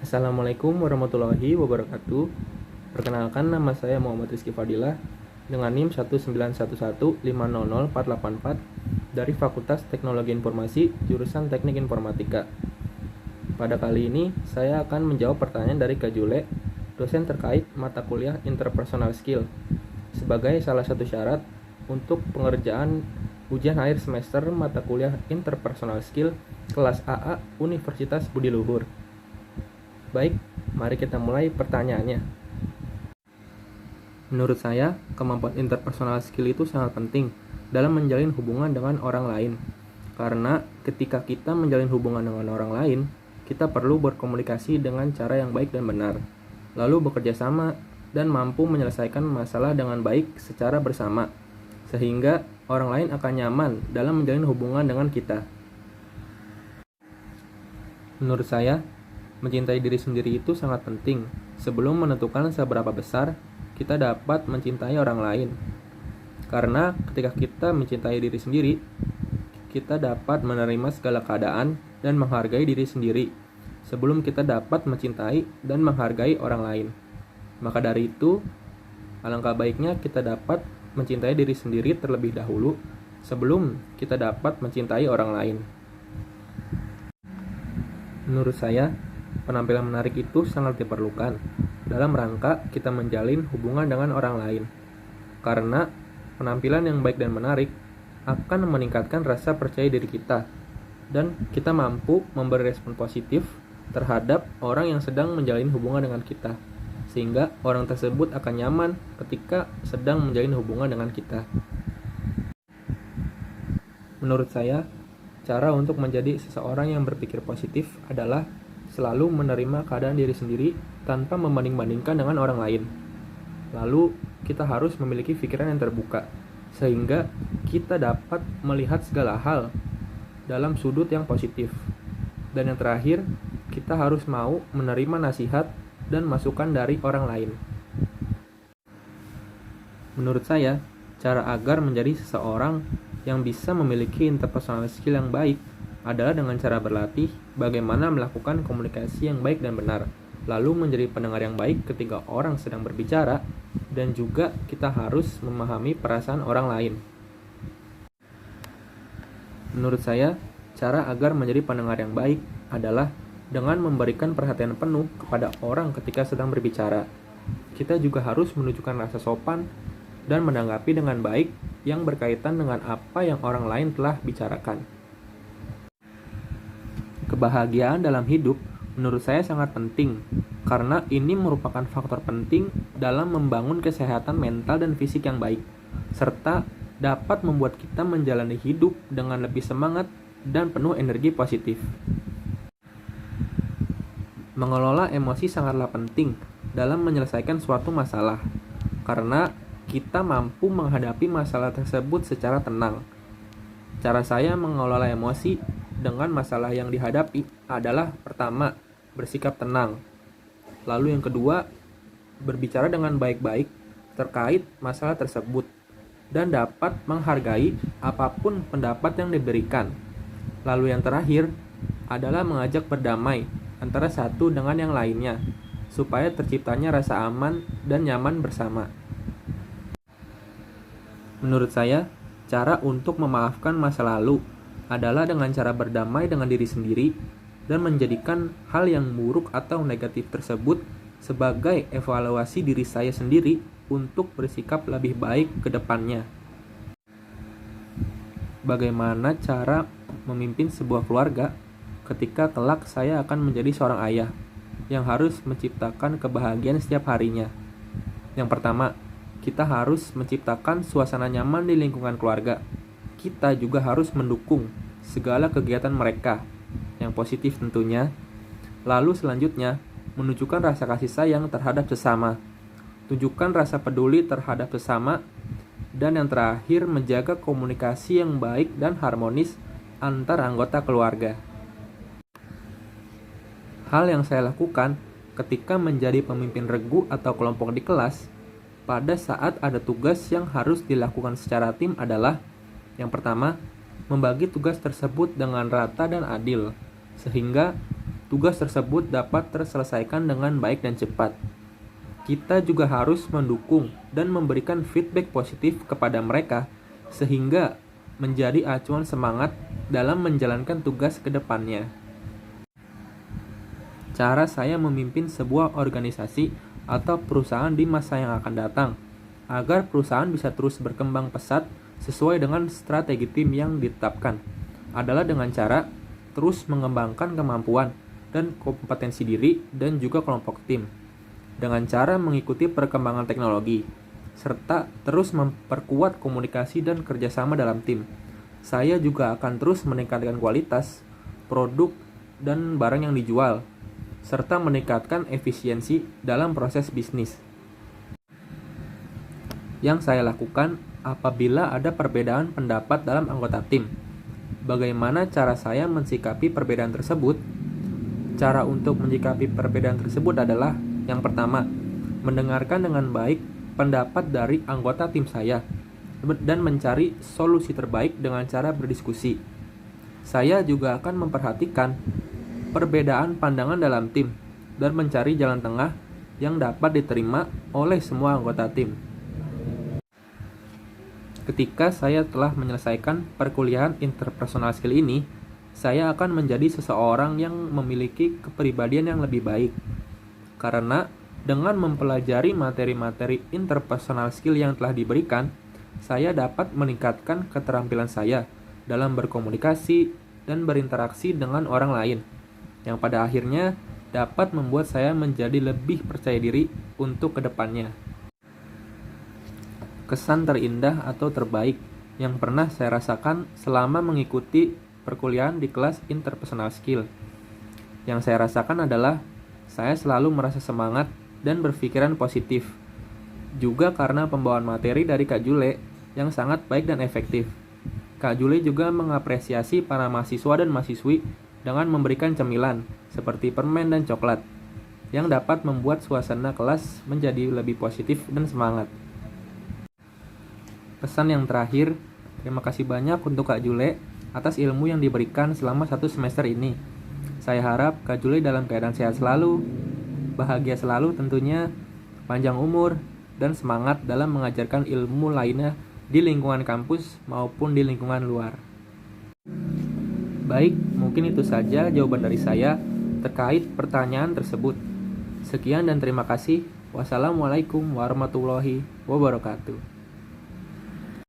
Assalamualaikum warahmatullahi wabarakatuh. Perkenalkan, nama saya Muhammad Rizky Fadilah dengan NIM 19115004844 dari Fakultas Teknologi Informasi jurusan Teknik Informatika. Pada kali ini saya akan menjawab pertanyaan dari Kak Jule, dosen terkait mata kuliah Interpersonal Skill sebagai salah satu syarat untuk pengerjaan ujian akhir semester mata kuliah Interpersonal Skill kelas AA Universitas Budi Luhur. Baik, mari kita mulai pertanyaannya. Menurut saya, kemampuan interpersonal skill itu sangat penting dalam menjalin hubungan dengan orang lain. Karena ketika kita menjalin hubungan dengan orang lain, kita perlu berkomunikasi dengan cara yang baik dan benar, lalu bekerja sama dan mampu menyelesaikan masalah dengan baik secara bersama, sehingga orang lain akan nyaman dalam menjalin hubungan dengan kita. Menurut saya, mencintai diri sendiri itu sangat penting sebelum menentukan seberapa besar kita dapat mencintai orang lain. Karena ketika kita mencintai diri sendiri, kita dapat menerima segala keadaan dan menghargai diri sendiri sebelum kita dapat mencintai dan menghargai orang lain. Maka dari itu, alangkah baiknya kita dapat mencintai diri sendiri terlebih dahulu sebelum kita dapat mencintai orang lain. Menurut saya, penampilan menarik itu sangat diperlukan dalam rangka kita menjalin hubungan dengan orang lain. Karena penampilan yang baik dan menarik akan meningkatkan rasa percaya diri kita dan kita mampu memberi respon positif terhadap orang yang sedang menjalin hubungan dengan kita, sehingga orang tersebut akan nyaman ketika sedang menjalin hubungan dengan kita. Menurut saya, cara untuk menjadi seseorang yang berpikir positif adalah selalu menerima keadaan diri sendiri tanpa membanding-bandingkan dengan orang lain. Lalu, kita harus memiliki pikiran yang terbuka, sehingga kita dapat melihat segala hal dalam sudut yang positif. Dan yang terakhir, kita harus mau menerima nasihat dan masukan dari orang lain. Menurut saya, cara agar menjadi seseorang yang bisa memiliki interpersonal skill yang baik adalah dengan cara berlatih bagaimana melakukan komunikasi yang baik dan benar, lalu menjadi pendengar yang baik ketika orang sedang berbicara, dan juga kita harus memahami perasaan orang lain. Menurut saya, cara agar menjadi pendengar yang baik adalah dengan memberikan perhatian penuh kepada orang ketika sedang berbicara. Kita juga harus menunjukkan rasa sopan dan menanggapi dengan baik yang berkaitan dengan apa yang orang lain telah bicarakan. Kebahagiaan dalam hidup menurut saya sangat penting, karena ini merupakan faktor penting dalam membangun kesehatan mental dan fisik yang baik, serta dapat membuat kita menjalani hidup dengan lebih semangat dan penuh energi positif. Mengelola emosi sangatlah penting dalam menyelesaikan suatu masalah, karena kita mampu menghadapi masalah tersebut secara tenang. Cara saya mengelola emosi dengan masalah yang dihadapi adalah pertama, bersikap tenang. Lalu yang kedua, berbicara dengan baik-baik terkait masalah tersebut dan dapat menghargai apapun pendapat yang diberikan. Lalu yang terakhir adalah mengajak berdamai antara satu dengan yang lainnya supaya terciptanya rasa aman dan nyaman bersama. Menurut saya, cara untuk memaafkan masa lalu adalah dengan cara berdamai dengan diri sendiri dan menjadikan hal yang buruk atau negatif tersebut sebagai evaluasi diri saya sendiri untuk bersikap lebih baik ke depannya. Bagaimana cara memimpin sebuah keluarga ketika kelak saya akan menjadi seorang ayah yang harus menciptakan kebahagiaan setiap harinya? Yang pertama, kita harus menciptakan suasana nyaman di lingkungan keluarga. Kita juga harus mendukung segala kegiatan mereka yang positif tentunya. Lalu selanjutnya, menunjukkan rasa kasih sayang terhadap sesama. Tunjukkan rasa peduli terhadap sesama. Dan yang terakhir, menjaga komunikasi yang baik dan harmonis antar anggota keluarga. Hal yang saya lakukan ketika menjadi pemimpin regu atau kelompok di kelas pada saat ada tugas yang harus dilakukan secara tim adalah yang pertama, membagi tugas tersebut dengan rata dan adil, sehingga tugas tersebut dapat terselesaikan dengan baik dan cepat. Kita juga harus mendukung dan memberikan feedback positif kepada mereka sehingga menjadi acuan semangat dalam menjalankan tugas ke depannya. Cara saya memimpin sebuah organisasi atau perusahaan di masa yang akan datang, agar perusahaan bisa terus berkembang pesat sesuai dengan strategi tim yang ditetapkan, adalah dengan cara terus mengembangkan kemampuan dan kompetensi diri dan juga kelompok tim, dengan cara mengikuti perkembangan teknologi, serta terus memperkuat komunikasi dan kerjasama dalam tim. Saya juga akan terus meningkatkan kualitas produk dan barang yang dijual, serta meningkatkan efisiensi dalam proses bisnis. Yang saya lakukan apabila ada perbedaan pendapat dalam anggota tim. Bagaimana cara saya mensikapi perbedaan tersebut? Cara untuk menyikapi perbedaan tersebut adalah yang pertama, mendengarkan dengan baik pendapat dari anggota tim saya dan mencari solusi terbaik dengan cara berdiskusi. Saya juga akan memperhatikan perbedaan pandangan dalam tim dan mencari jalan tengah yang dapat diterima oleh semua anggota tim. Ketika saya telah menyelesaikan perkuliahan interpersonal skill ini, saya akan menjadi seseorang yang memiliki kepribadian yang lebih baik. Karena dengan mempelajari materi-materi interpersonal skill yang telah diberikan, saya dapat meningkatkan keterampilan saya dalam berkomunikasi dan berinteraksi dengan orang lain, yang pada akhirnya dapat membuat saya menjadi lebih percaya diri untuk kedepannya. Kesan terindah atau terbaik yang pernah saya rasakan selama mengikuti perkuliahan di kelas interpersonal skill. Yang saya rasakan adalah saya selalu merasa semangat dan berpikiran positif. Juga karena pembawaan materi dari Kak Jule yang sangat baik dan efektif. Kak Jule juga mengapresiasi para mahasiswa dan mahasiswi dengan memberikan cemilan seperti permen dan coklat yang dapat membuat suasana kelas menjadi lebih positif dan semangat. Pesan yang terakhir, terima kasih banyak untuk Kak Jule atas ilmu yang diberikan selama 1 semester ini. Saya harap Kak Jule dalam keadaan sehat selalu, bahagia selalu tentunya, panjang umur, dan semangat dalam mengajarkan ilmu lainnya di lingkungan kampus maupun di lingkungan luar. Baik, mungkin itu saja jawaban dari saya terkait pertanyaan tersebut. Sekian dan terima kasih. Wassalamualaikum warahmatullahi wabarakatuh.